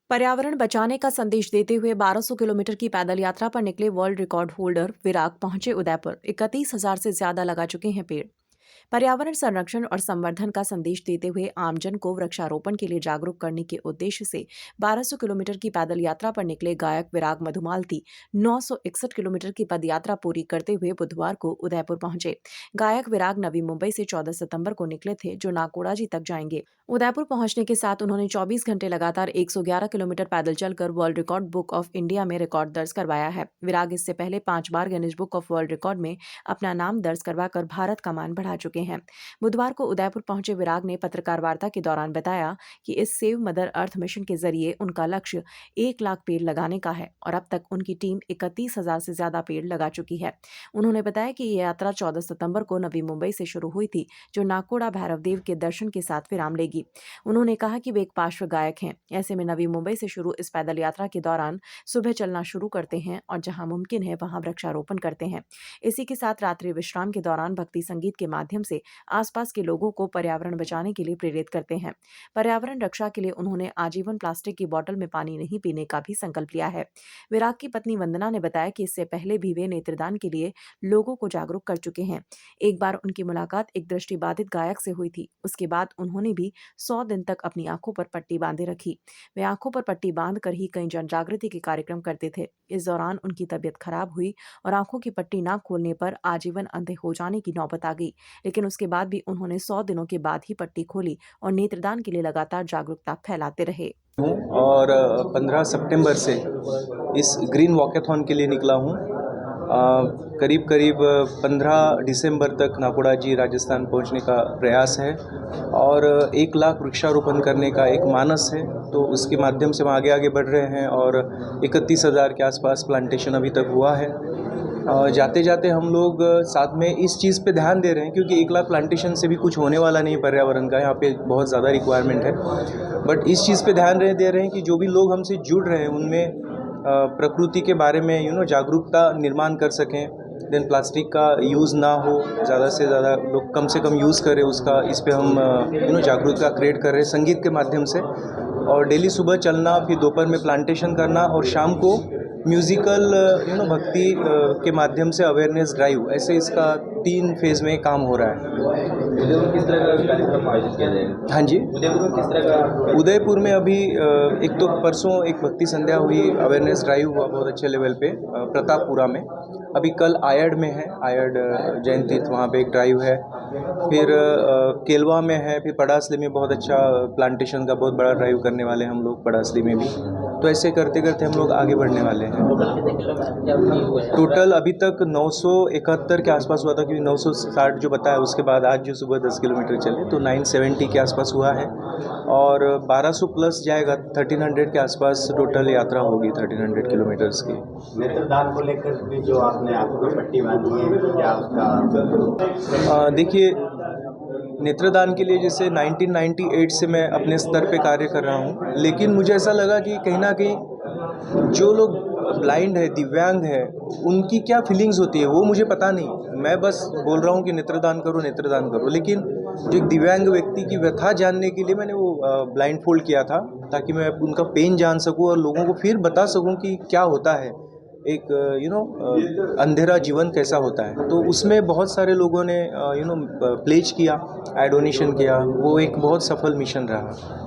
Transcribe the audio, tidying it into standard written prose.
पर्यावरण बचाने का संदेश देते हुए 1200 किलोमीटर की पैदल यात्रा पर निकले वर्ल्ड रिकॉर्ड होल्डर विराग पहुंचे उदयपुर। 31,000 से ज्यादा लगा चुके हैं पेड़। पर्यावरण संरक्षण और संवर्धन का संदेश देते हुए आमजन को वृक्षारोपण के लिए जागरूक करने के उद्देश्य से 1200 किलोमीटर की पैदल यात्रा पर निकले गायक विराग मधुमालती 961 किलोमीटर की पदयात्रा पूरी करते हुए बुधवार को उदयपुर पहुंचे। गायक विराग नवी मुंबई से 14 सितंबर को निकले थे, जो नाकोड़ा जी तक जाएंगे। उदयपुर पहुंचने के साथ उन्होंने 24 घंटे लगातार 111 किलोमीटर पैदल चलकर world record book of India में रिकॉर्ड दर्ज करवाया है। विराग इससे पहले 5 बार Guinness book of world record में अपना नाम दर्ज करवाकर भारत का मान बढ़ा चुके हैं। बुधवार को उदयपुर पहुंचे विराग ने पत्रकार वार्ता के दौरान बताया कि इस सेव मदर अर्थ मिशन के जरिए उनका लक्ष्य 1 लाख पेड़ लगाने का है और अब तक उनकी टीम 31,000 से ज्यादा पेड़ लगा चुकी है। उन्होंने बताया कि ये यात्रा 14 सितंबर को नवी मुंबई से शुरू हुई थी, जो नाकोड़ा भैरव देव के दर्शन के साथ विराम लेगी। उन्होंने कहा कि वे एक पार्श्व गायक हैं, ऐसे में नवी मुंबई से शुरू इस पैदल यात्रा के दौरान सुबह चलना शुरू करते हैं और जहां मुमकिन है वहां वृक्षारोपण करते हैं। इसी के साथ रात्रि विश्राम के दौरान भक्ति संगीत के माध्यम से आसपास के लोगों को पर्यावरण बचाने के लिए प्रेरित करते हैं। पर्यावरण रक्षा के लिए उन्होंने आजीवन प्लास्टिक की बोतल में पानी नहीं पीने का भी संकल्प लिया है। विराग की पत्नी वंदना ने बताया कि इससे पहले भी वे नेत्रदान के लिए लोगों को जागरूक कर चुके हैं। एक बार उनकी मुलाकात एक दृष्टिबाधित गायक से हुई थी। उसके बाद उन्होंने भी 100 दिन तक अपनी आंखों पर पट्टी बांधे रखी। वे आंखों पर पट्टी बांध कर ही कई जन जागृति के कार्यक्रम करते थे। इस दौरान उनकी तबीयत खराब हुई और आंखों की पट्टी न खोलने पर आजीवन अंधे हो जाने की नौबत आ गई, लेकिन उसके बाद भी उन्होंने 100 दिनों के बाद ही पट्टी खोली और नेत्रदान के लिए लगातार जागरूकता फैलाते रहे। और 15 सितंबर से इस ग्रीन वॉकेथॉन के लिए निकला हूँ। करीब 15 दिसंबर तक नाकोड़ा जी राजस्थान पहुंचने का प्रयास है और 1 लाख वृक्षारोपण करने का एक मानस है, तो उसके माध्यम से हम आगे बढ़ रहे हैं और 31,000 के आसपास प्लांटेशन अभी तक हुआ है। जाते जाते हम लोग साथ में इस चीज़ पे ध्यान दे रहे हैं, क्योंकि 1 लाख प्लांटेशन से भी कुछ होने वाला नहीं पर्यावरण का, यहाँ पे बहुत ज़्यादा रिक्वायरमेंट है। बट इस चीज़ पे ध्यान दे रहे हैं कि जो भी लोग हमसे जुड़ रहे हैं उनमें प्रकृति के बारे में जागरूकता निर्माण कर सकें। देन प्लास्टिक का यूज़ ना हो, ज़्यादा से ज़्यादा लोग कम से कम यूज़ करें उसका, इस पे हम जागरूकता क्रिएट कर रहे हैं संगीत के माध्यम से। और डेली सुबह चलना, फिर दोपहर में प्लांटेशन करना और शाम को म्यूज़िकल भक्ति के माध्यम से अवेयरनेस ड्राइव, ऐसे इसका 3 फेज़ में काम हो रहा है। उदयपुर किस तरह का कार्यक्रम आयोजित किया जाएगा? हाँ जी, उदयपुर में किस तरह का? उदयपुर में अभी एक तो परसों एक भक्ति संध्या हुई, अवेयरनेस ड्राइव हुआ बहुत अच्छे लेवल पे प्रतापपुरा में। अभी कल आयड में है, आयड जैन तीर्थ, वहाँ पे एक ड्राइव है। फिर केलवा में है, फिर पड़ासली में बहुत अच्छा प्लांटेशन का बहुत बड़ा ड्राइव करने वाले हैं हम लोग, पड़ासली में भी। तो ऐसे करते करते हम लोग आगे बढ़ने वाले हैं। टोटल अभी तक 971 के आसपास हुआ था, क्योंकि 960 जो बताया, उसके बाद आज जो सुबह 10 किलोमीटर चले तो 970 के आसपास हुआ है और 1200 प्लस जाएगा। 1300 के आसपास टोटल यात्रा होगी, 1300 किलोमीटर्स की। नेत्रदान को लेकर भी जो आपने आंखों पर पट्टी बांधी है, क्या उसका? देखिए, नेत्रदान के लिए जैसे 1998 से मैं अपने स्तर पे कार्य कर रहा हूँ, लेकिन मुझे ऐसा लगा कि कहीं ना कहीं जो लोग ब्लाइंड है, दिव्यांग है, उनकी क्या फीलिंग्स होती है वो मुझे पता नहीं। मैं बस बोल रहा हूँ कि नेत्रदान करो, नेत्रदान करो, लेकिन जो एक दिव्यांग व्यक्ति की व्यथा जानने के लिए मैंने वो ब्लाइंड फोल्ड किया था, ताकि मैं उनका पेन जान सकूँ और लोगों को फिर बता सकूँ कि क्या होता है एक अंधेरा जीवन कैसा होता है। तो उसमें बहुत सारे लोगों ने प्लेज किया, डोनेशन किया, वो एक बहुत सफल मिशन रहा।